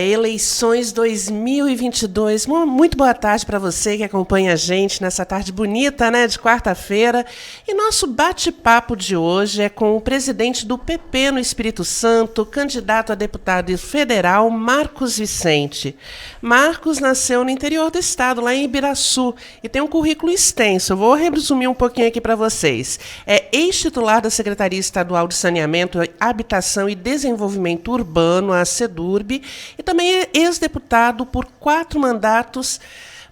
Eleições 2022. Muito boa tarde para você que acompanha a gente nessa tarde bonita, né, de quarta-feira. E nosso bate-papo de hoje é com o presidente do PP no Espírito Santo, candidato a deputado federal, Marcos Vicente. Marcos nasceu no interior do estado, lá em Ibiraçu, e tem um currículo extenso. Eu vou resumir um pouquinho aqui para vocês. É ex-titular da Secretaria Estadual de Saneamento, Habitação e Desenvolvimento Urbano, a SEDURB, e também é ex-deputado por 4 mandatos.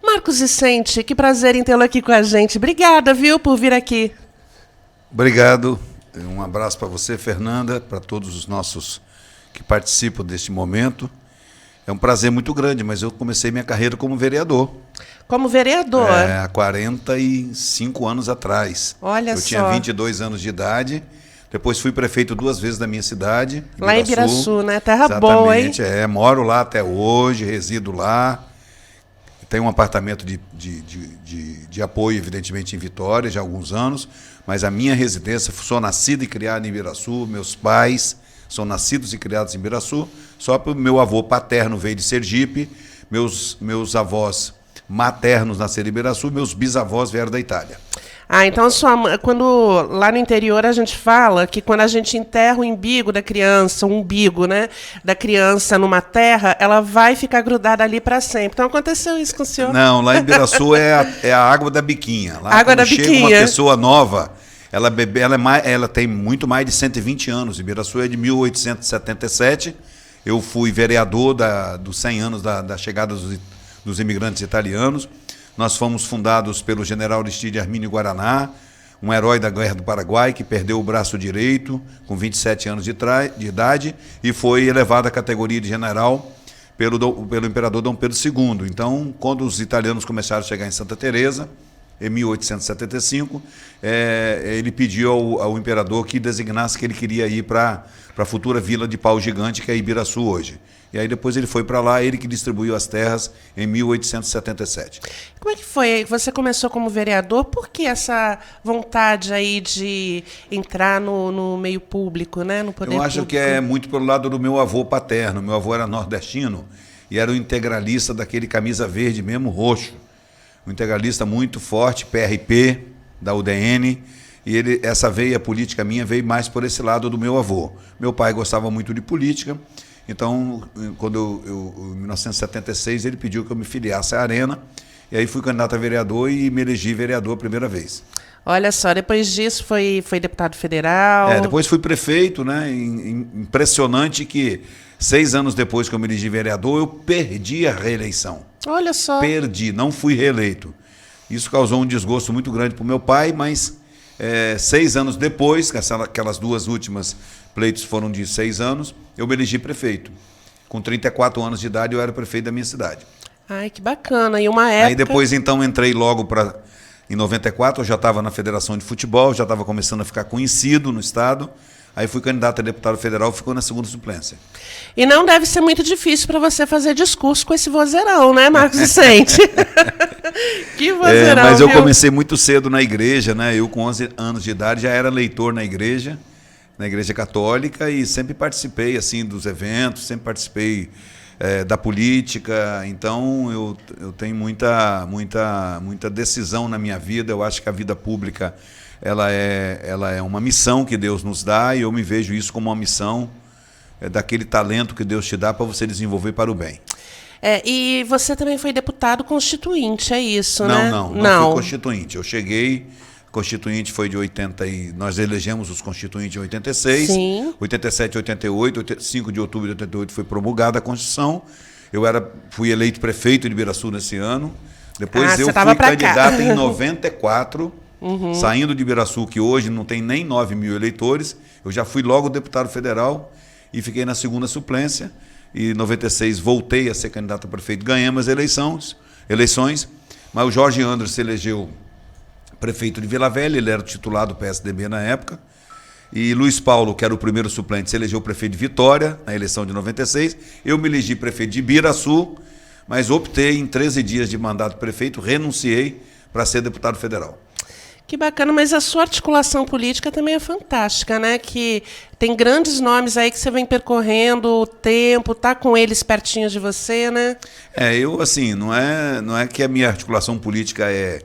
Marcos Vicente, que prazer em tê-lo aqui com a gente. Obrigada, viu, por vir aqui. Obrigado. Um abraço para você, Fernanda, para todos os nossos que participam deste momento. É um prazer muito grande, mas eu comecei minha carreira como vereador. Como vereador? Há 45 anos atrás. Olha só. Eu tinha 22 anos de idade. Depois fui prefeito 2 vezes da minha cidade, Ibiraçu. Lá em Ibiraçu, né? Terra boa, hein? Exatamente, moro lá até hoje, resido lá. Tenho um apartamento de apoio, evidentemente, em Vitória, já há alguns anos, mas a minha residência, sou nascido e criado em Ibiraçu, meus pais são nascidos e criados em Ibiraçu, só que o meu avô paterno veio de Sergipe, meus avós maternos nasceram em Ibiraçu, meus bisavós vieram da Itália. Ah, então quando lá no interior a gente fala que quando a gente enterra o umbigo da criança, o umbigo, né, da criança numa terra, ela vai ficar grudada ali para sempre. Então aconteceu isso com o senhor? Não, lá em Ibiraçu é a água da biquinha. Lá água da chega biquinha. Uma pessoa nova, ela tem muito mais de 120 anos. Ibiraçu é de 1877. Eu fui vereador dos 100 anos da chegada dos imigrantes italianos. Nós fomos fundados pelo general Aristide Arminio Guaraná, um herói da Guerra do Paraguai, que perdeu o braço direito com 27 anos de idade e foi elevado à categoria de general pelo imperador Dom Pedro II. Então, quando os italianos começaram a chegar em Santa Teresa, em 1875, ele pediu ao imperador que designasse que ele queria ir para a futura vila de Pau Gigante, que é Ibiraçu hoje. E aí depois ele foi para lá, ele que distribuiu as terras em 1877. Como é que foi? Você começou como vereador, por que essa vontade aí de entrar no meio público, né? No poder Eu acho público? que é muito pelo lado do meu avô paterno. Meu avô era nordestino e era um integralista daquele camisa verde mesmo, roxo. Um integralista muito forte, PRP, da UDN. E essa veia política minha veio mais por esse lado do meu avô. Meu pai gostava muito de política. Então, quando em 1976, ele pediu que eu me filiasse à Arena, e aí fui candidato a vereador e me elegi vereador a primeira vez. Olha só, depois disso foi deputado federal. Depois fui prefeito, né? Impressionante que 6 anos depois que eu me elegi vereador, eu perdi a reeleição. Olha só. Perdi, não fui reeleito. Isso causou um desgosto muito grande para o meu pai, mas 6 anos depois, aquelas 2 últimas pleitos foram de 6 anos, eu me elegi prefeito. Com 34 anos de idade, eu era prefeito da minha cidade. Ai, que bacana. E uma época... Aí depois, então, entrei logo para... Em 94, eu já estava na Federação de Futebol, já estava começando a ficar conhecido no Estado. Aí fui candidato a deputado federal, ficou na 2ª suplência. E não deve ser muito difícil para você fazer discurso com esse vozeirão, né, Marcos Vicente? Que vozeirão, mas eu viu? comecei muito cedo na igreja, né? Eu com 11 anos de idade já era leitor na igreja católica, e sempre participei assim dos eventos, sempre participei da política. Então eu tenho muita decisão na minha vida. Eu acho que a vida pública ela é uma missão que Deus nos dá, e eu me vejo isso como uma missão daquele talento que Deus te dá para você desenvolver para o bem. E você também foi deputado constituinte, é isso, não, né? Não fui constituinte. Eu cheguei, constituinte foi de 80 e nós elegemos os constituintes em 86. Sim. 87, 88, 5 de outubro de 88 foi promulgada a Constituição. Fui eleito prefeito de Ibiraçu nesse ano. Depois eu fui candidato em 94. Saindo de Ibiraçu, que hoje não tem nem 9 mil eleitores, eu já fui logo deputado federal e fiquei na 2ª suplência. E em 96 voltei a ser candidato a prefeito, ganhamos as eleições, mas o Jorge Andres se elegeu prefeito de Vila Velha, ele era titular do PSDB na época, e Luiz Paulo, que era o primeiro suplente, se elegeu prefeito de Vitória na eleição de 96, eu me elegi prefeito de Ibiraçu, mas optei em 13 dias de mandato de prefeito, renunciei para ser deputado federal. Que bacana, mas a sua articulação política também é fantástica, né? Que tem grandes nomes aí que você vem percorrendo o tempo, tá com eles pertinho de você, né? Eu assim, não é que a minha articulação política é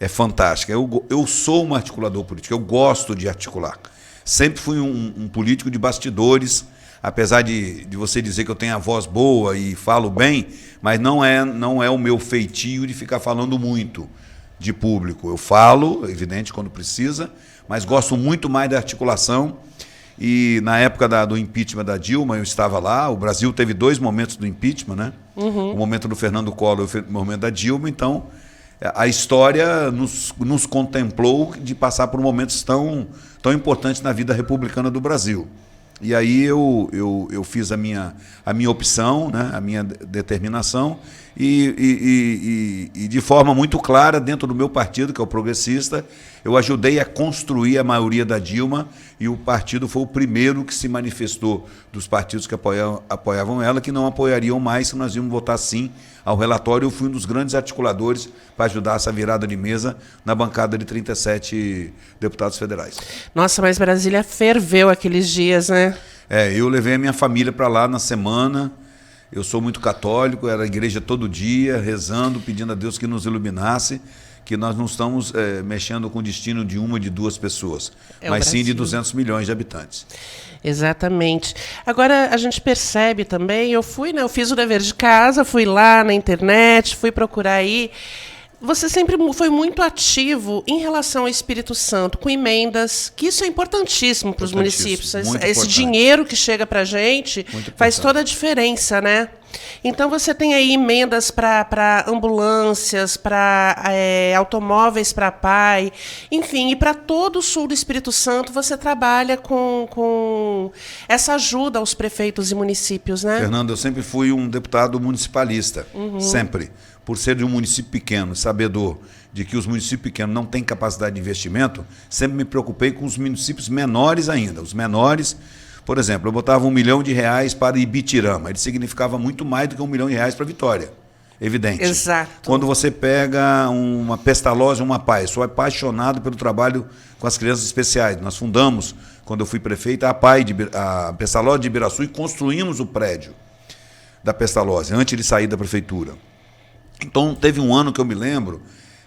fantástica. Eu sou um articulador político, eu gosto de articular. Sempre fui um político de bastidores, apesar de você dizer que eu tenho a voz boa e falo bem, mas não é o meu feitio de ficar falando muito de público. Eu falo, evidente, quando precisa, mas gosto muito mais da articulação. E na época do impeachment da Dilma, eu estava lá. O Brasil teve 2 momentos do impeachment, né? O momento do Fernando Collor e o momento da Dilma. Então, a história nos contemplou de passar por momentos tão importantes na vida republicana do Brasil. E aí eu fiz a minha opção, né, a minha determinação, e de forma muito clara, dentro do meu partido, que é o Progressista, eu ajudei a construir a maioria da Dilma, e o partido foi o primeiro que se manifestou dos partidos que apoiavam ela, que não apoiariam mais se nós íamos votar sim ao relatório. Eu fui um dos grandes articuladores para ajudar essa virada de mesa na bancada de 37 deputados federais. Nossa, mas Brasília ferveu aqueles dias, né? Eu levei a minha família para lá na semana. Eu sou muito católico, era à igreja todo dia, rezando, pedindo a Deus que nos iluminasse, que nós não estamos mexendo com o destino de uma, de 2 pessoas, mas sim de 200 milhões de habitantes. Exatamente. Agora, a gente percebe também, eu fiz o dever de casa, fui lá na internet, fui procurar aí. Você sempre foi muito ativo em relação ao Espírito Santo, com emendas, que isso é importantíssimo para os municípios. Esse dinheiro que chega para a gente faz toda a diferença, né? Então, você tem aí emendas para ambulâncias, para automóveis para PAI, enfim, e para todo o sul do Espírito Santo você trabalha com essa ajuda aos prefeitos e municípios, né? Fernando, eu sempre fui um deputado municipalista, sempre. Por ser de um município pequeno, sabedor de que os municípios pequenos não têm capacidade de investimento, sempre me preocupei com os municípios menores ainda. Os menores, por exemplo, eu botava R$1 milhão para Ibitirama, ele significava muito mais do que R$1 milhão para Vitória, evidente. Exato. Quando você pega uma Pestalozzi, uma PAI, sou apaixonado pelo trabalho com as crianças especiais. Nós fundamos, quando eu fui prefeito, a PAI, a Pestalozzi de Ibiraçu, e construímos o prédio da Pestalozzi, antes de sair da prefeitura. Então, teve um ano que eu me lembro,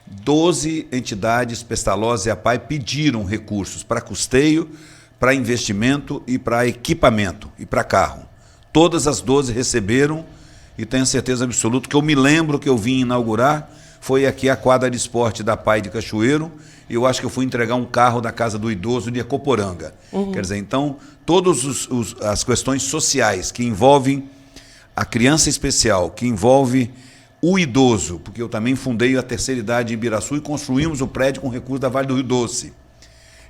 12 entidades, Pestalozzi e a PAI, pediram recursos para custeio, para investimento e para equipamento e para carro. Todas as 12 receberam, e tenho certeza absoluta que eu me lembro que eu vim inaugurar, foi aqui a quadra de esporte da PAI de Cachoeiro, e eu acho que eu fui entregar um carro da Casa do Idoso de Ecoporanga. Quer dizer, então, todas as questões sociais que envolvem a criança especial, que envolve o idoso, porque eu também fundei a Terceira Idade em Ibiraçu e construímos o prédio com recursos da Vale do Rio Doce.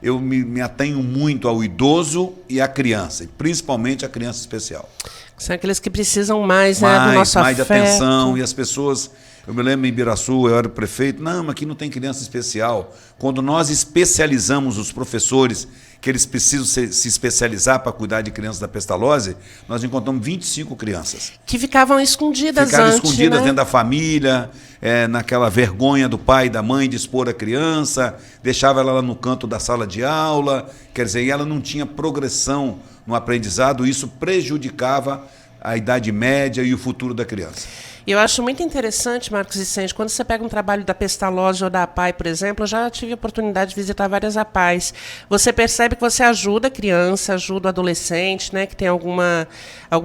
Eu me atenho muito ao idoso e à criança, e principalmente à criança especial. São aqueles que precisam mais, né, do nosso afeto. Mais de atenção, e as pessoas... Eu me lembro em Ibiraçu, eu era prefeito, não, aqui não tem criança especial. Quando nós especializamos os professores, que eles precisam se especializar para cuidar de crianças da Pestalozzi, nós encontramos 25 crianças. Que ficavam escondidas escondidas, né? Dentro da família, naquela vergonha do pai e da mãe de expor a criança, deixava ela lá no canto da sala de aula, quer dizer, e ela não tinha progressão no aprendizado, isso prejudicava a idade média e o futuro da criança. E eu acho muito interessante, Marcos Vicente, quando você pega um trabalho da Pestalozzi ou da APAI, por exemplo, eu já tive a oportunidade de visitar várias APAIs, você percebe que você ajuda a criança, ajuda o adolescente, né, que tem alguma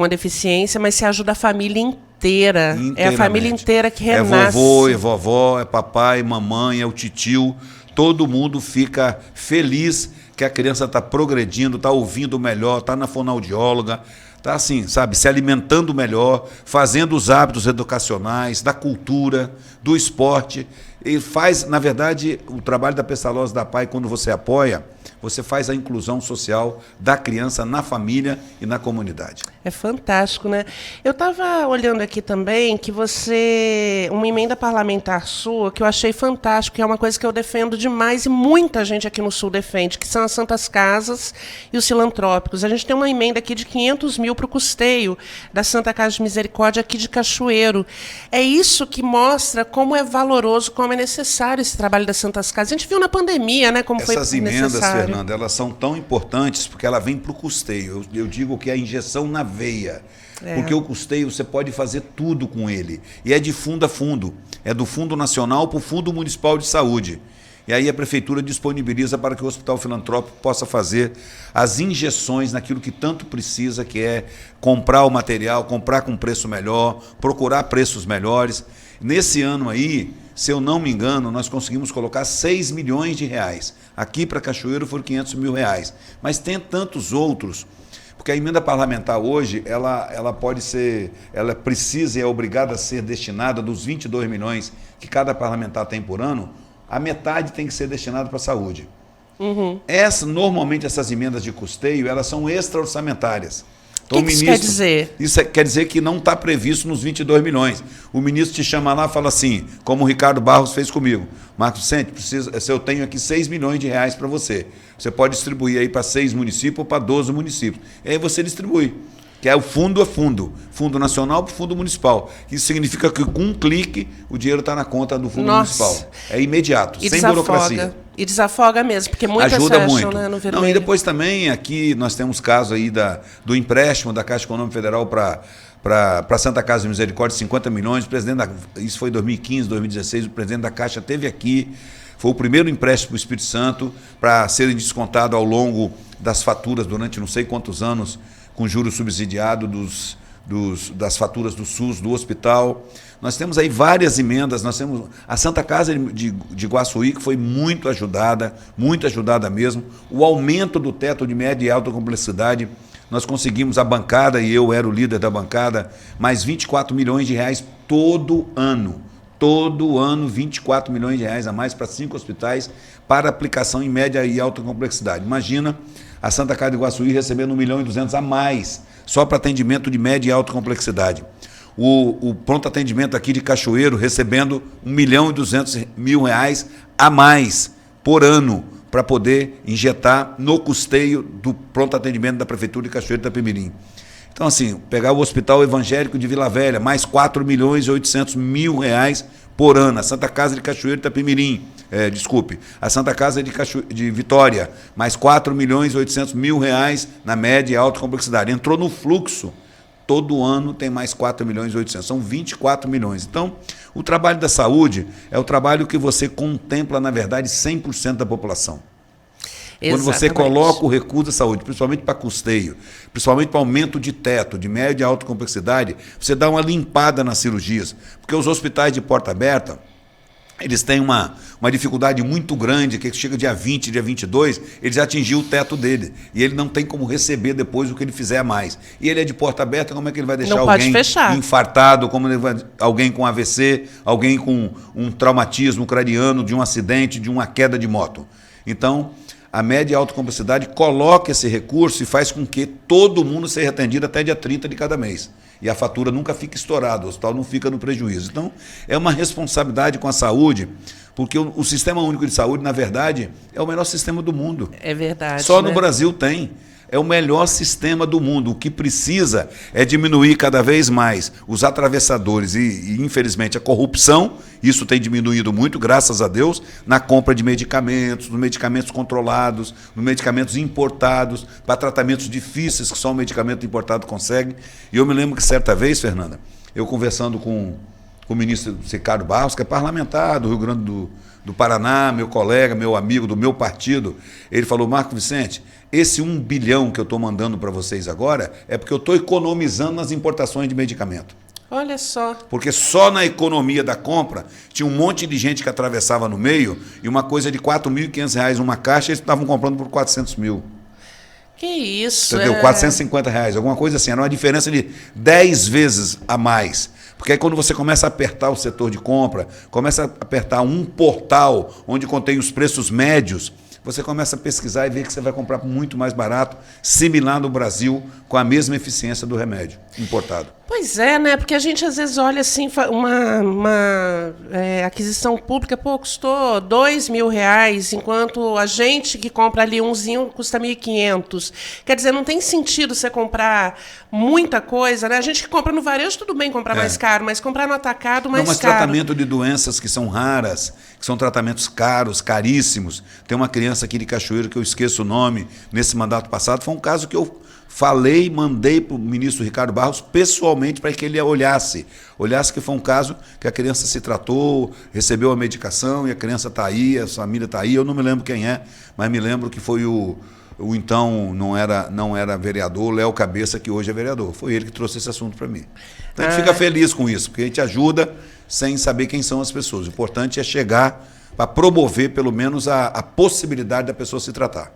deficiência, mas você ajuda a família inteira. É a família inteira que renasce. É vovô, é vovó, é papai, mamãe, é o titio, todo mundo fica feliz que a criança está progredindo, está ouvindo melhor, está na fonoaudióloga, está assim, sabe, se alimentando melhor, fazendo os hábitos educacionais, da cultura, do esporte. E faz, na verdade, o trabalho da Pestalozzi da PAI, quando você apoia, você faz a inclusão social da criança na família e na comunidade. É fantástico, né? Eu estava olhando aqui também que uma emenda parlamentar sua, que eu achei fantástico, que é uma coisa que eu defendo demais e muita gente aqui no Sul defende, que são as Santas Casas e os filantrópicos. A gente tem uma emenda aqui de 500 mil para o custeio da Santa Casa de Misericórdia aqui de Cachoeiro. É isso que mostra como é valoroso, como como é necessário esse trabalho das Santas Casas. A gente viu na pandemia, né, como Essas foi emendas, necessário. Fernanda, elas são tão importantes porque ela vem para o custeio. Eu digo que é a injeção na veia. Porque o custeio você pode fazer tudo com ele. E é de fundo a fundo. É do Fundo Nacional para o Fundo Municipal de Saúde. E aí a Prefeitura disponibiliza para que o Hospital Filantrópico possa fazer as injeções naquilo que tanto precisa, que é comprar o material, comprar com preço melhor, procurar preços melhores. Nesse ano aí, se eu não me engano, nós conseguimos colocar 6 milhões de reais. Aqui para Cachoeiro foram 500 mil reais. Mas tem tantos outros. Porque a emenda parlamentar hoje, ela pode ser, ela precisa e é obrigada a ser destinada dos 22 milhões que cada parlamentar tem por ano, a metade tem que ser destinada para a saúde. Normalmente essas emendas de custeio, elas são extra-orçamentárias. Então, O que isso quer dizer? Isso quer dizer que não está previsto nos 22 milhões. O ministro te chama lá e fala assim, como o Ricardo Barros fez comigo, Marcos Vicente, eu tenho aqui 6 milhões de reais para você. Você pode distribuir aí para 6 municípios ou para 12 municípios. E aí você distribui, que é o fundo a fundo. Fundo Nacional para o Fundo Municipal. Isso significa que com um clique o dinheiro está na conta do Fundo Municipal. É imediato, sem burocracia. E desafoga mesmo, porque muitas ajuda fecham, muito. né, no vermelho. Não, e depois também aqui nós temos caso aí do empréstimo da Caixa Econômica Federal para Santa Casa de Misericórdia, 50 milhões. O presidente isso foi em 2015, 2016, o presidente da Caixa esteve aqui. Foi o primeiro empréstimo para o Espírito Santo para serem descontados ao longo das faturas durante não sei quantos anos, com juros subsidiados das faturas do SUS, do hospital. Nós temos aí várias emendas, nós temos a Santa Casa de Iguaçuí, que foi muito ajudada mesmo. O aumento do teto de média e alta complexidade, nós conseguimos a bancada, e eu era o líder da bancada, mais 24 milhões de reais todo ano. Todo ano, 24 milhões de reais a mais para 5 hospitais para aplicação em média e alta complexidade. Imagina a Santa Casa de Iguaçuí recebendo 1 milhão e 200 a mais, só para atendimento de média e alta complexidade. O pronto atendimento aqui de Cachoeiro recebendo 1 milhão e 200 mil reais a mais por ano para poder injetar no custeio do pronto atendimento da Prefeitura de Cachoeiro de Itapemirim. Então, assim, pegar o Hospital Evangélico de Vila Velha, mais 4 milhões e 800 mil reais por ano. A Santa Casa de Cachoeiro de Itapemirim, a Santa Casa de Vitória, mais 4 milhões e 800 mil reais na média e alta complexidade. Entrou no fluxo, todo ano tem mais 4 milhões e 800, são 24 milhões. Então, o trabalho da saúde é o trabalho que você contempla, na verdade, 100% da população. Quando você coloca o recurso da saúde, principalmente para custeio, principalmente para aumento de teto, de média e alta complexidade, você dá uma limpada nas cirurgias. Porque os hospitais de porta aberta, eles têm uma dificuldade muito grande, que chega dia 20, dia 22, ele já atingiu o teto dele. E ele não tem como receber depois o que ele fizer a mais. E ele é de porta aberta, como é que ele vai deixar alguém infartado, como ele vai, alguém com AVC, alguém com um traumatismo craniano, de um acidente, de uma queda de moto? Então, a média e alta complexidade coloca esse recurso e faz com que todo mundo seja atendido até dia 30 de cada mês. E a fatura nunca fica estourada, o hospital não fica no prejuízo. Então, é uma responsabilidade com a saúde, porque o Sistema Único de Saúde, na verdade, é o melhor sistema do mundo. É verdade. Só no Brasil tem. É o melhor sistema do mundo. O que precisa é diminuir cada vez mais os atravessadores e, infelizmente, a corrupção. Isso tem diminuído muito, graças a Deus, na compra de medicamentos, nos medicamentos controlados, nos medicamentos importados, para tratamentos difíceis que só o medicamento importado consegue. E eu me lembro que certa vez, Fernanda, eu conversando com o ministro Ricardo Barros, que é parlamentar do Rio Grande do Paraná, meu colega, meu amigo do meu partido, ele falou: Marco Vicente, esse 1 bilhão que eu estou mandando para vocês agora é porque eu estou economizando nas importações de medicamento. Olha só. Porque só na economia da compra tinha um monte de gente que atravessava no meio e uma coisa de R$ 4.500 uma caixa, eles estavam comprando por 400 mil. Que isso, entendeu? R$ 450, alguma coisa assim. Era uma diferença de 10 vezes a mais. Porque aí quando você começa a apertar o setor de compra, começa a apertar um portal onde contém os preços médios, você começa a pesquisar e ver que você vai comprar muito mais barato, similar no Brasil, com a mesma eficiência do remédio importado. Pois é, né? Porque a gente às vezes olha assim, uma aquisição pública, pô, custou R$ 2.000, enquanto a gente que compra ali umzinho custa 1.500. Quer dizer, não tem sentido você comprar muita coisa, né? A gente que compra no varejo, tudo bem comprar mais caro, mas comprar no atacado mais mas caro. tratamento de doenças que são raras, que são tratamentos caros, caríssimos. Tem uma criança aqui de Cachoeiro, que eu esqueço o nome, nesse mandato passado, foi um caso que eu falei, mandei para o ministro Ricardo Barros pessoalmente para que ele olhasse que foi um caso que a criança se tratou, recebeu a medicação e a criança está aí, a família está aí, eu não me lembro quem é, mas me lembro que foi o então não era vereador, Léo Cabeça, que hoje é vereador. Foi ele que trouxe esse assunto para mim. Então a gente fica feliz com isso, porque a gente ajuda sem saber quem são as pessoas. O importante é chegar para promover pelo menos a possibilidade da pessoa se tratar.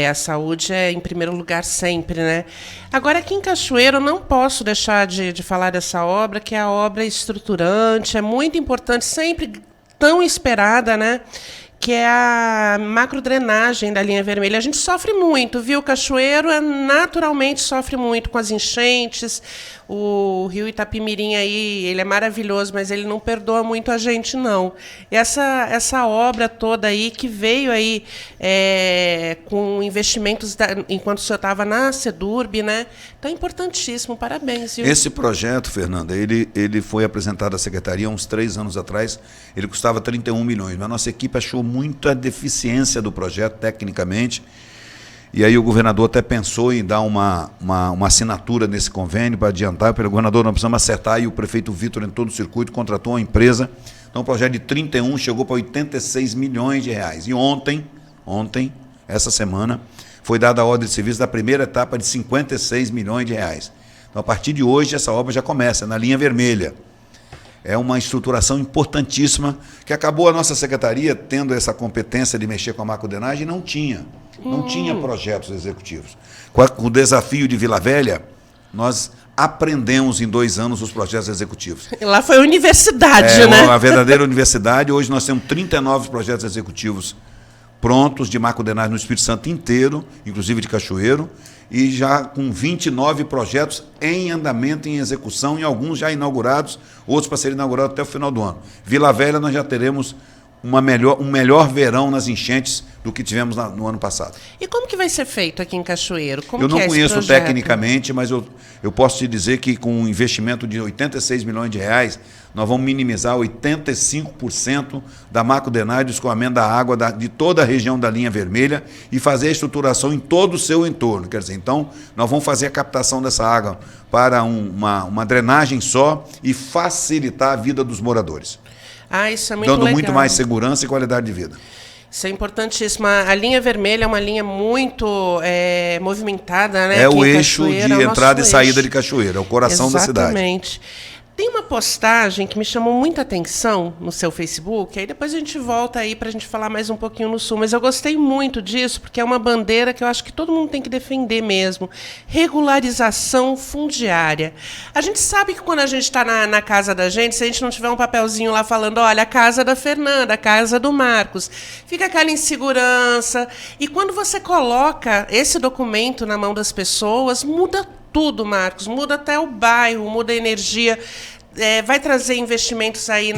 A saúde é em primeiro lugar sempre, né? Agora, aqui em Cachoeiro, eu não posso deixar de falar dessa obra, que é a obra estruturante, é muito importante, sempre tão esperada, né? Que é a macrodrenagem da linha vermelha. A gente sofre muito, viu? Cachoeiro naturalmente sofre muito com as enchentes. O rio Itapimirim aí, ele é maravilhoso, mas ele não perdoa muito a gente, não. Essa obra toda aí, que veio aí com investimentos, enquanto o senhor estava na Sedurb, né? Então é importantíssimo, parabéns. Viu? Esse projeto, Fernanda, ele foi apresentado à Secretaria há uns 3 anos atrás, ele custava 31 milhões, mas a nossa equipe achou muita deficiência do projeto, tecnicamente, e aí o governador até pensou em dar uma assinatura nesse convênio para adiantar. Pelo governador, nós precisamos acertar, e o prefeito Vitor entrou no circuito, contratou uma empresa. Então o projeto de 31 chegou para 86 milhões de reais. E ontem, essa semana, foi dada a ordem de serviço da primeira etapa de 56 milhões de reais. Então, a partir de hoje, essa obra já começa, na linha vermelha. É uma estruturação importantíssima, que acabou a nossa secretaria tendo essa competência de mexer com a macrodrenagem, e não tinha projetos executivos. Com o desafio de Vila Velha, nós aprendemos em 2 anos os projetos executivos. Lá foi a universidade, né? Uma verdadeira universidade. Hoje nós temos 39 projetos executivos prontos de macrodrenagem no Espírito Santo inteiro, inclusive de Cachoeiro, e já com 29 projetos em andamento, em execução, e alguns já inaugurados, outros para serem inaugurados até o final do ano. Vila Velha, nós já teremos um melhor verão nas enchentes do que tivemos no ano passado. E como que vai ser feito aqui em Cachoeiro? Eu não conheço tecnicamente, mas eu posso te dizer que com um investimento de 86 milhões de reais, nós vamos minimizar 85% da macrodrenagem do escoamento da água de toda a região da linha vermelha e fazer a estruturação em todo o seu entorno. Quer dizer, então, nós vamos fazer a captação dessa água para uma drenagem só e facilitar a vida dos moradores. Isso é muito legal. Dando muito mais segurança e qualidade de vida. Isso é importantíssimo. A linha vermelha é uma linha muito movimentada, né? É o eixo de entrada e saída de Cachoeiro, é o coração da cidade. Exatamente. Tem uma postagem que me chamou muita atenção no seu Facebook, aí depois a gente volta aí para a gente falar mais um pouquinho no Sul, mas eu gostei muito disso, porque é uma bandeira que eu acho que todo mundo tem que defender mesmo. Regularização fundiária. A gente sabe que quando a gente está na casa da gente, se a gente não tiver um papelzinho lá falando, olha, a casa da Fernanda, a casa do Marcos, fica aquela insegurança. E quando você coloca esse documento na mão das pessoas, muda tudo, Marcos. Muda até o bairro, muda a energia. Vai trazer investimentos aí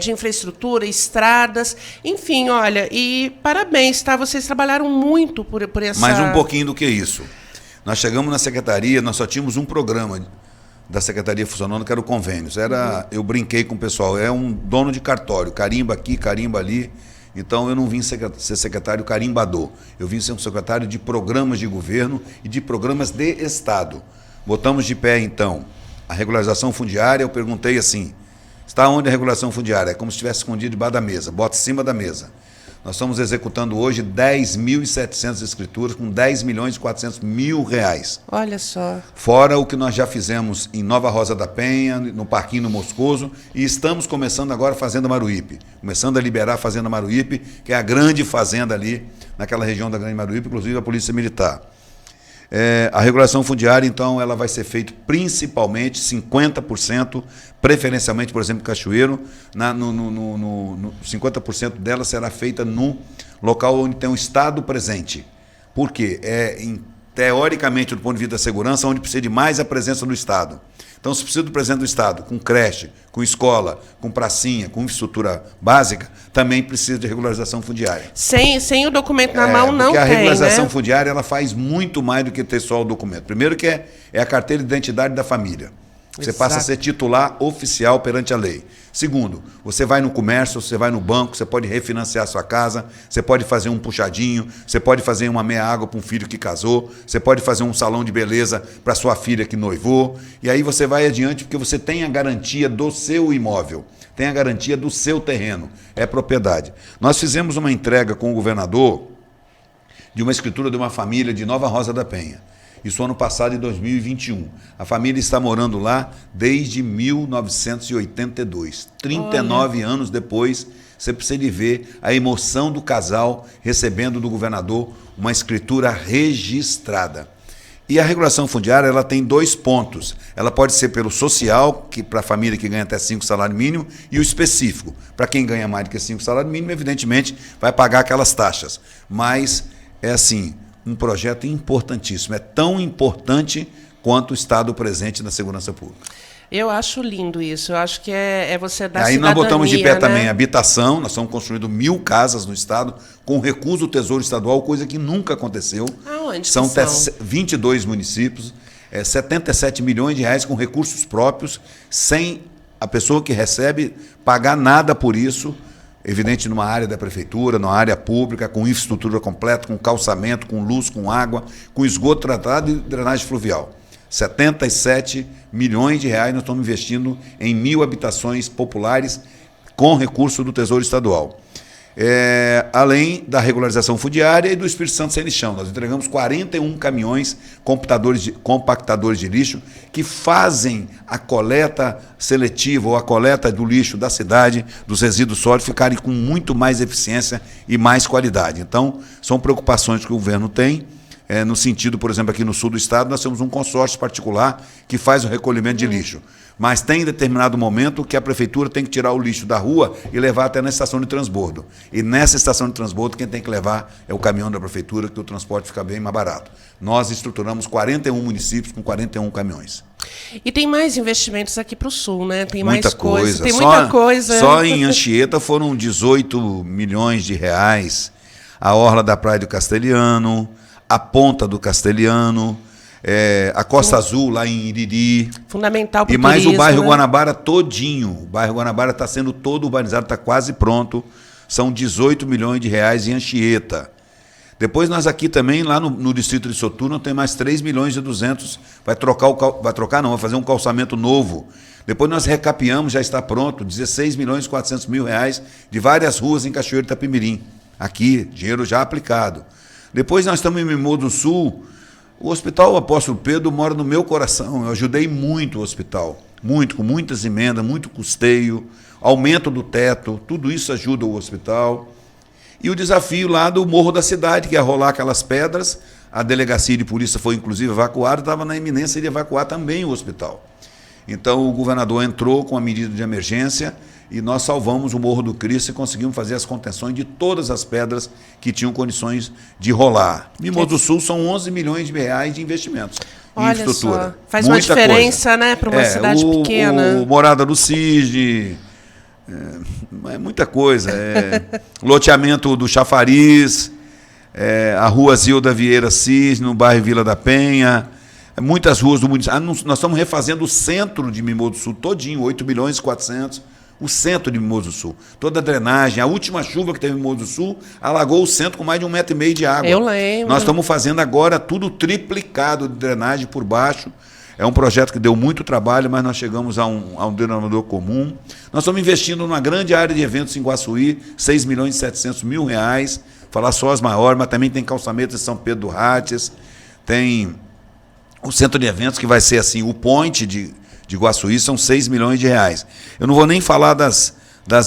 de infraestrutura, estradas, enfim, olha, e parabéns, tá? Vocês trabalharam muito por essa... Mais um pouquinho do que isso. Nós chegamos na secretaria, nós só tínhamos um programa da secretaria funcionando, que era o convênios. Eu brinquei com o pessoal, é um dono de cartório, carimba aqui, carimba ali. Então, eu não vim ser secretário carimbador, eu vim ser um secretário de programas de governo e de programas de Estado. Botamos de pé, então, a regularização fundiária. Eu perguntei assim, está onde a regulação fundiária? É como se estivesse escondido debaixo da mesa, bota em cima da mesa. Nós estamos executando hoje 10.700 escrituras com 10 milhões e 400 mil reais. Olha só. Fora o que nós já fizemos em Nova Rosa da Penha, no Parquinho no Moscoso, e estamos começando agora a Fazenda Maruípe. Começando a liberar a Fazenda Maruípe, que é a grande fazenda ali, naquela região da Grande Maruípe, inclusive a Polícia Militar. A regulação fundiária, então, ela vai ser feita principalmente 50%, preferencialmente, por exemplo, Cachoeiro, 50% dela será feita no local onde tem o Estado presente. Por quê? Teoricamente, do ponto de vista da segurança, onde precisa de mais a presença do Estado. Então, se precisa do presidente do Estado, com creche, com escola, com pracinha, com infraestrutura básica, também precisa de regularização fundiária. Sem o documento na mão, não tem, porque a regularização né? fundiária ela faz muito mais do que ter só o documento. Primeiro que é a carteira de identidade da família. Você Exato. passa a ser titular oficial perante a lei. Segundo, você vai no comércio, você vai no banco, você pode refinanciar a sua casa, você pode fazer um puxadinho, você pode fazer uma meia-água para um filho que casou, você pode fazer um salão de beleza para sua filha que noivou, e aí você vai adiante porque você tem a garantia do seu imóvel, tem a garantia do seu terreno, é propriedade. Nós fizemos uma entrega com o governador de uma escritura de uma família de Nova Rosa da Penha. Isso ano passado, em 2021. A família está morando lá desde 1982. 39 anos depois, você precisa de ver a emoção do casal recebendo do governador uma escritura registrada. E a regulação fundiária ela tem 2 pontos. Ela pode ser pelo social, que para a família que ganha até 5 salários mínimos, e o específico. Para quem ganha mais do que 5 salários mínimos, evidentemente, vai pagar aquelas taxas. Mas é assim, um projeto importantíssimo. É tão importante quanto o Estado presente na segurança pública. Eu acho lindo isso. Eu acho que é você dar Aí cidadania, nós botamos de pé né? também habitação. Nós estamos construindo 1000 casas no Estado com recurso do Tesouro Estadual, coisa que nunca aconteceu. Aonde São que são? 22 municípios, 77 milhões de reais com recursos próprios, sem a pessoa que recebe pagar nada por isso. Evidente, numa área da prefeitura, numa área pública, com infraestrutura completa, com calçamento, com luz, com água, com esgoto tratado e drenagem fluvial. 77 milhões de reais nós estamos investindo em 1000 habitações populares com recurso do Tesouro Estadual. Além da regularização fundiária e do Espírito Santo Sem Lixão. Nós entregamos 41 caminhões compactadores de lixo que fazem a coleta seletiva ou a coleta do lixo da cidade, dos resíduos sólidos, ficarem com muito mais eficiência e mais qualidade. Então, são preocupações que o governo tem. No sentido, por exemplo, aqui no sul do estado, nós temos um consórcio particular que faz o recolhimento de lixo. Mas tem determinado momento que a prefeitura tem que tirar o lixo da rua e levar até na estação de transbordo. E nessa estação de transbordo, quem tem que levar é o caminhão da prefeitura, que o transporte fica bem mais barato. Nós estruturamos 41 municípios com 41 caminhões. E tem mais investimentos aqui para o sul, né? Tem Muita mais coisa. Tem só, muita coisa. Só em Anchieta foram 18 milhões de reais. A orla da Praia do Castelhano, a Ponta do Castelhano, a Costa Azul lá em Iriri. Fundamental para o turismo. E mais o bairro né? Guanabara todinho. O bairro Guanabara está sendo todo urbanizado, está quase pronto. São 18 milhões de reais em Anchieta. Depois nós aqui também, lá no distrito de Soturno, tem mais 3 milhões e 200. Vai fazer um calçamento novo. Depois nós recapeamos, já está pronto, 16 milhões e 400 mil reais de várias ruas em Cachoeiro e Itapemirim. Aqui, dinheiro já aplicado. Depois nós estamos em Mimoso do Sul. O Hospital Apóstolo Pedro mora no meu coração. Eu ajudei muito o hospital. Muito, com muitas emendas, muito custeio, aumento do teto, tudo isso ajuda o hospital. E o desafio lá do Morro da Cidade, que é rolar aquelas pedras. A delegacia de polícia foi inclusive evacuada, estava na iminência de evacuar também o hospital. Então o governador entrou com a medida de emergência e nós salvamos o Morro do Cristo e conseguimos fazer as contenções de todas as pedras que tinham condições de rolar. Mimoso do Sul são 11 milhões de reais de investimentos em infraestrutura. Só. Faz muita uma diferença, né, para uma cidade pequena. O Morada do CISD, muita coisa. Loteamento do Chafariz, a Rua Zilda Vieira Cis, no bairro Vila da Penha. Muitas ruas do município. Nós estamos refazendo o centro de Mimoso do Sul todinho, 8 milhões e 400. O centro de Mimoso do Sul. Toda a drenagem, a última chuva que teve em Mimoso do Sul, alagou o centro com mais de 1,5 metro de água. Eu lembro. Nós estamos fazendo agora tudo triplicado de drenagem por baixo. É um projeto que deu muito trabalho, mas nós chegamos a um denominador comum. Nós estamos investindo numa grande área de eventos em Guaçuí, 6 milhões e 700 mil reais, falar só as maiores, mas também tem calçamento em São Pedro do Rates, tem o centro de eventos que vai ser assim, o Point de Guaçuí, são 6 milhões de reais. Eu não vou nem falar das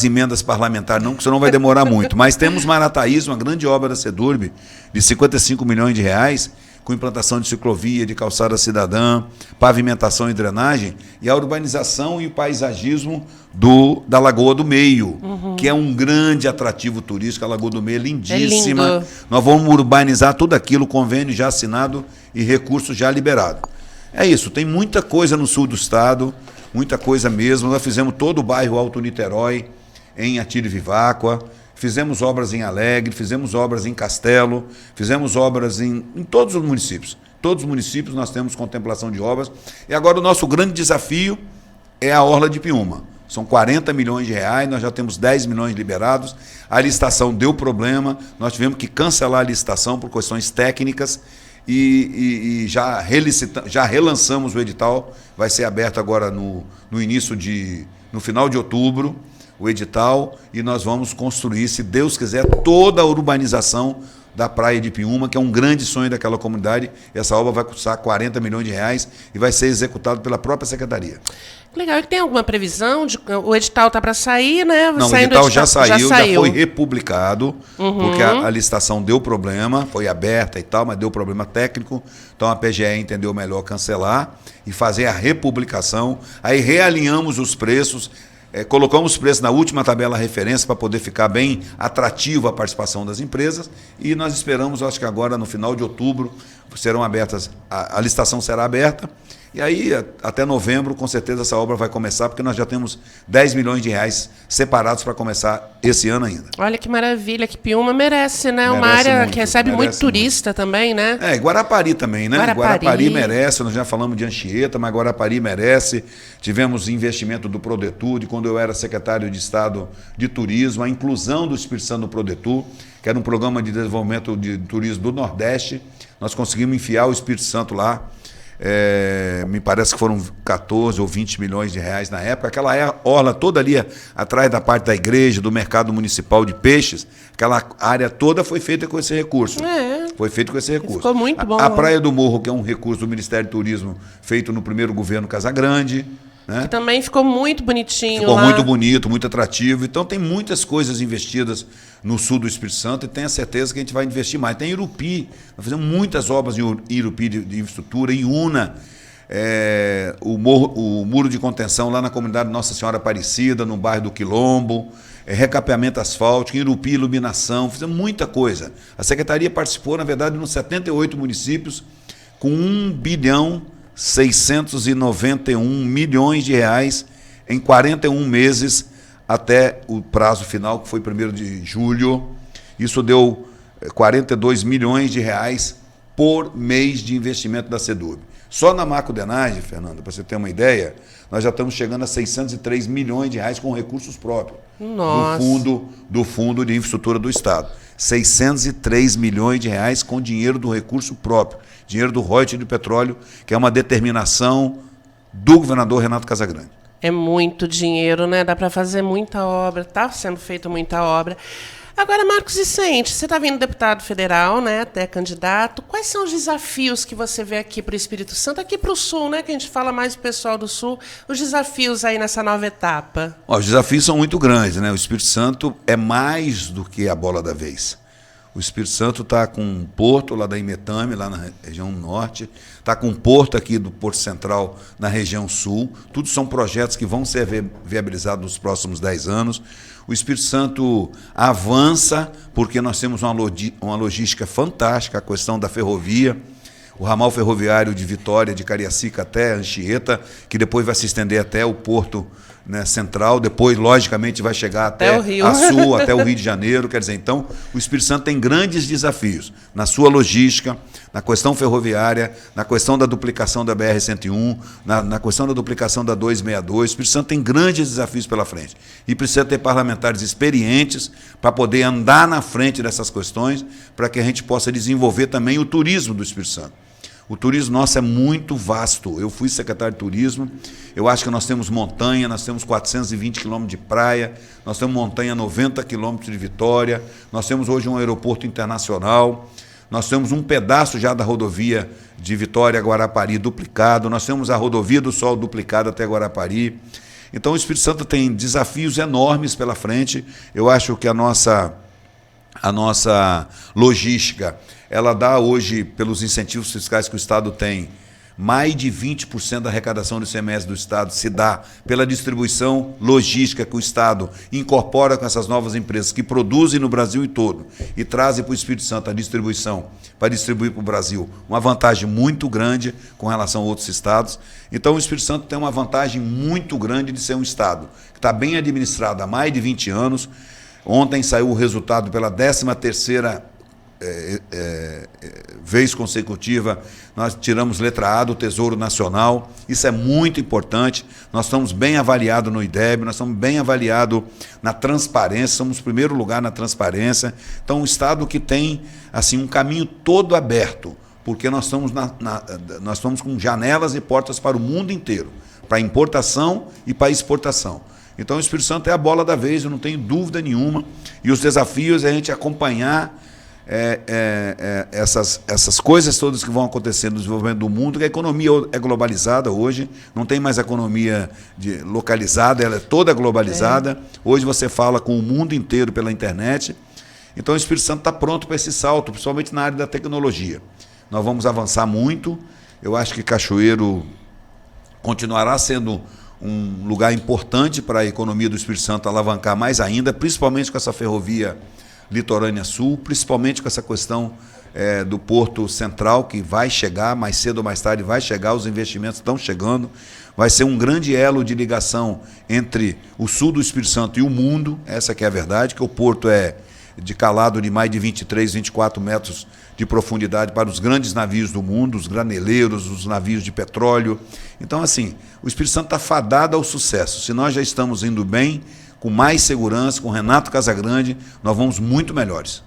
emendas parlamentares, não, porque senão vai demorar muito. Mas temos Marataízes, uma grande obra da Sedurb, de 55 milhões de reais, com implantação de ciclovia, de calçada cidadã, pavimentação e drenagem, e a urbanização e o paisagismo da Lagoa do Meio, que é um grande atrativo turístico. A Lagoa do Meio é lindíssima. É lindo. Nós vamos urbanizar tudo aquilo, convênio já assinado e recurso já liberado. É isso, tem muita coisa no sul do estado, muita coisa mesmo. Nós fizemos todo o bairro Alto Niterói, em Atílio Viváqua, fizemos obras em Alegre, fizemos obras em Castelo, fizemos obras em todos os municípios. Todos os municípios nós temos contemplação de obras. E agora o nosso grande desafio é a Orla de Piúma. São 40 milhões de reais, nós já temos 10 milhões liberados. A licitação deu problema, nós tivemos que cancelar a licitação por questões técnicas e já relançamos o edital. Vai ser aberto agora no final de outubro, o edital, e nós vamos construir, se Deus quiser, toda a urbanização da Praia de Piúma, que é um grande sonho daquela comunidade. Essa obra vai custar 40 milhões de reais e vai ser executado pela própria Secretaria. Legal. E tem alguma previsão? O edital está para sair, né? Não, o edital já saiu, já foi republicado, porque a licitação deu problema, foi aberta e tal, mas deu problema técnico. Então a PGE entendeu melhor cancelar e fazer a republicação. Aí realinhamos os preços, colocamos os preços na última tabela referência para poder ficar bem atrativo a participação das empresas, e nós esperamos, acho que agora no final de outubro, serão abertas, a licitação será aberta, e aí até novembro com certeza essa obra vai começar, porque nós já temos 10 milhões de reais separados para começar esse ano ainda. Olha que maravilha, que Piúma merece, né? Uma área que recebe muito turista também, né? Guarapari também, né? Guarapari merece, nós já falamos de Anchieta, mas Guarapari merece. Tivemos investimento do Prodetur, de quando eu era secretário de Estado de Turismo, a inclusão do Espírito Santo no Prodetur, que era um programa de desenvolvimento de turismo do Nordeste. Nós conseguimos enfiar o Espírito Santo lá. Me parece que foram 14 ou 20 milhões de reais na época. Aquela orla toda ali atrás da parte da igreja, do mercado municipal de peixes, aquela área toda foi feita com esse recurso. Foi feito com esse recurso. Ficou muito bom. A Praia do Morro, que é um recurso do Ministério do Turismo, feito no primeiro governo Casagrande. Né? Que também ficou muito bonitinho. Ficou lá. Muito bonito, muito atrativo. Então tem muitas coisas investidas no sul do Espírito Santo, e tenho a certeza que a gente vai investir mais. Tem Irupi, nós fizemos muitas obras em Irupi de infraestrutura, em Una, o muro de contenção lá na comunidade Nossa Senhora Aparecida, no bairro do Quilombo, recapeamento asfáltico, em Irupi, iluminação, fizemos muita coisa. A Secretaria participou, na verdade, nos 78 municípios, com 1.691 milhões de reais em 41 meses, até o prazo final, que foi 1º de julho. Isso deu 42 milhões de reais por mês de investimento da SEDURB. Só na macrodenagem, Fernanda, para você ter uma ideia, nós já estamos chegando a 603 milhões de reais com recursos próprios. Nossa. Do Fundo de Infraestrutura do Estado. 603 milhões de reais com dinheiro do recurso próprio, dinheiro do royalties de petróleo, que é uma determinação do governador Renato Casagrande. É muito dinheiro, né? Dá para fazer muita obra, está sendo feita muita obra. Agora, Marcos Vicente, você está vindo deputado federal, né? Até candidato. Quais são os desafios que você vê aqui para o Espírito Santo, aqui para o Sul, né? Que a gente fala mais do pessoal do Sul, os desafios aí nessa nova etapa? Os desafios são muito grandes, né? O Espírito Santo é mais do que a bola da vez. O Espírito Santo está com um porto lá da Imetame, lá na região norte, está com um porto aqui do Porto Central na região sul. Tudo são projetos que vão ser viabilizados nos próximos 10 anos. O Espírito Santo avança porque nós temos uma logística fantástica, a questão da ferrovia, o ramal ferroviário de Vitória, de Cariacica até Anchieta, que depois vai se estender até o Porto, né, Central, depois, logicamente, vai chegar até o Rio. a Sul, até o Rio de Janeiro. Quer dizer, então, o Espírito Santo tem grandes desafios na sua logística, na questão ferroviária, na questão da duplicação da BR-101, na questão da duplicação da 262. O Espírito Santo tem grandes desafios pela frente. E precisa ter parlamentares experientes para poder andar na frente dessas questões, para que a gente possa desenvolver também o turismo do Espírito Santo. O turismo nosso é muito vasto. Eu fui secretário de turismo, eu acho que nós temos montanha, nós temos 420 quilômetros de praia, nós temos montanha 90 quilômetros de Vitória, nós temos hoje um aeroporto internacional, nós temos um pedaço já da rodovia de Vitória a Guarapari duplicado, nós temos a rodovia do Sol duplicada até Guarapari. Então o Espírito Santo tem desafios enormes pela frente. Eu acho que a nossa a nossa logística, ela dá hoje, pelos incentivos fiscais que o Estado tem, mais de 20% da arrecadação do ICMS do Estado se dá pela distribuição logística que o Estado incorpora com essas novas empresas que produzem no Brasil todo e trazem para o Espírito Santo a distribuição para distribuir para o Brasil. Uma vantagem muito grande com relação a outros estados. Então o Espírito Santo tem uma vantagem muito grande de ser um estado que está bem administrado há mais de 20 anos. Ontem saiu o resultado pela 13ª vez consecutiva, nós tiramos letra A do Tesouro Nacional, isso é muito importante, nós estamos bem avaliados no IDEB, nós estamos bem avaliados na transparência, somos primeiro lugar na transparência, então um estado que tem assim, um caminho todo aberto, porque nós estamos, nós estamos com janelas e portas para o mundo inteiro, para importação e para exportação. Então o Espírito Santo é a bola da vez, eu não tenho dúvida nenhuma, e os desafios é a gente acompanhar essas coisas todas que vão acontecer no desenvolvimento do mundo, que a economia é globalizada hoje, não tem mais economia localizada, ela é toda globalizada. Hoje você fala com o mundo inteiro pela internet. Então o Espírito Santo está pronto para esse salto, principalmente na área da tecnologia. Nós vamos avançar muito. Eu acho que Cachoeiro continuará sendo um lugar importante para a economia do Espírito Santo alavancar mais ainda, principalmente com essa ferrovia litorânea sul, principalmente com essa questão do Porto Central, que vai chegar, mais cedo ou mais tarde vai chegar, os investimentos estão chegando, vai ser um grande elo de ligação entre o sul do Espírito Santo e o mundo, essa que é a verdade, que o porto é de calado de mais de 23, 24 metros de profundidade para os grandes navios do mundo, os graneleiros, os navios de petróleo. Então, assim, o Espírito Santo está fadado ao sucesso. Se nós já estamos indo bem, com mais segurança, com Renato Casagrande, nós vamos muito melhores.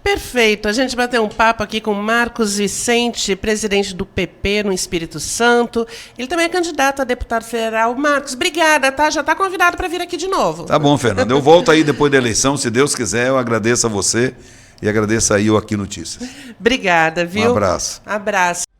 Perfeito. A gente bateu um papo aqui com Marcos Vicente, presidente do PP no Espírito Santo. Ele também é candidato a deputado federal. Marcos, obrigada, tá? Já está convidado para vir aqui de novo. Tá bom, Fernando. Eu volto aí depois da eleição, se Deus quiser. Eu agradeço a você e agradeço aí o Aqui Notícias. Obrigada, viu? Um abraço. Abraço.